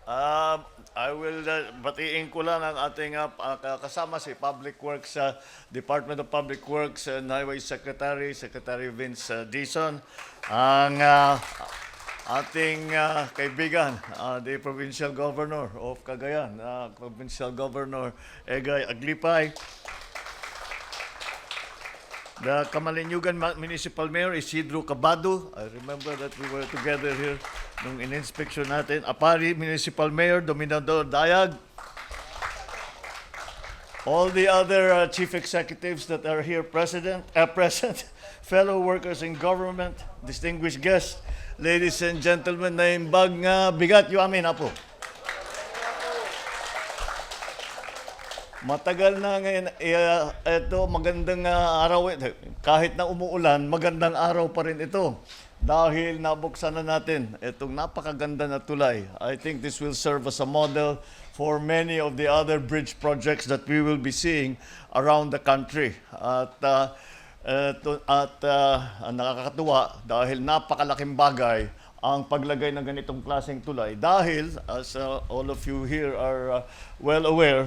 I will batiin ko lang ang ating kasama si Public Works, Department of Public Works and Highway Secretary, Secretary Vince Dizon, ang ating kaibigan, the Provincial Governor of Cagayan, Provincial Governor Egay Aglipay, the Camaliniugan Municipal Mayor Isidro Cabado. I remember that we were together here nung in-inspection natin. Apari Municipal Mayor Dominador Dayag. All the other chief executives that are here present, fellow workers in government, distinguished guests, ladies and gentlemen, na imbag nga bigat yu amin apo. Matagal na ngayon, ito magandang araw, kahit na umuulan, magandang araw pa rin ito. Dahil nabuksan na natin itong napakaganda na tulay. I think this will serve as a model for many of the other bridge projects that we will be seeing around the country. At nakakatuwa dahil napakalaking bagay ang paglagay ng ganitong klaseng tulay. Dahil, as all of you here are well aware,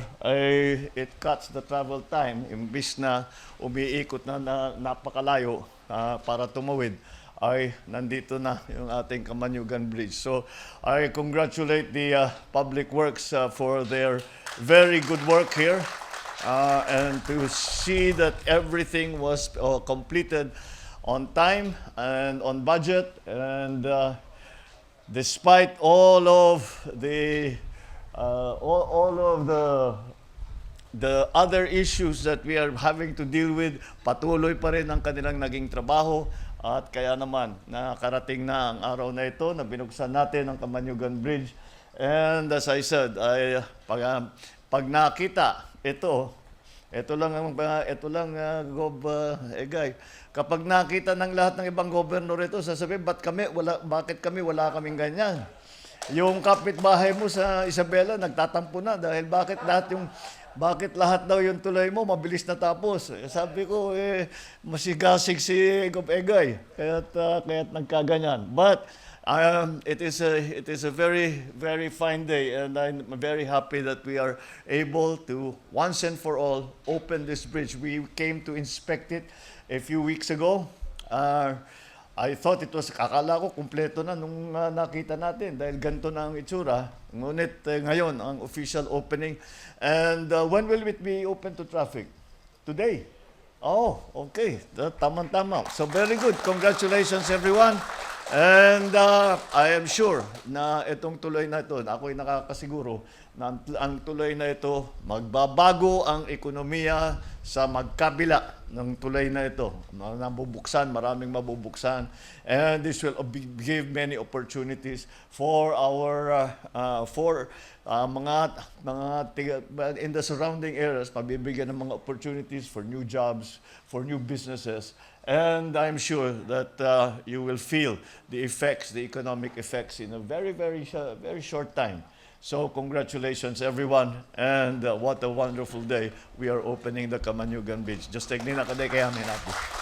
it cuts the travel time. Imbis na umiikot na napakalayo para tumawid, ay nandito na yung ating Camaliniugan Bridge. So I congratulate the Public Works for their very good work here and to see that everything was completed on time and on budget, and despite all of the the other issues that we are having to deal with, patuloy pa rin ang kanilang naging trabaho. At kaya naman, nakarating na ang araw na ito na binuksan natin ang Camaliniugan Bridge. And as I said, pag nakita ito lang Gob Egay. Kapag nakita ng lahat ng ibang gobernador ito, sasabihin, bakit kami wala kaming ganyan? Yung kapitbahay mo sa Isabela nagtatampo na dahil bakit lahat daw yung tulay mo mabilis na tapos? Sabi ko, masigasig si Gob Egay, kaya't nagkaganyan. But it is a very, very fine day, and I'm very happy that we are able to once and for all open this bridge. We came to inspect it a few weeks ago. I thought akala ko kumpleto na nung nakita natin dahil ganito na ang itsura. Ngunit ngayon ang official opening. And when will it be open to traffic? Today? Oh, okay. Tama-tama. So very good. Congratulations everyone. And I am sure na itong tuloy na ito, ako'y nakakasiguro na ang tuloy na ito, magbabago ang ekonomiya sa magkabila ng tulay na ito. Maraming mabubuksan. And this will give many opportunities for our mga in the surrounding areas, mabibigyan ng mga opportunities for new jobs, for new businesses. And I'm sure that you will feel the effects, the economic effects in a very, very short time. So congratulations everyone, and what a wonderful day we are opening the Camaliniugan Bridge. Just take nina kaday kaya natin.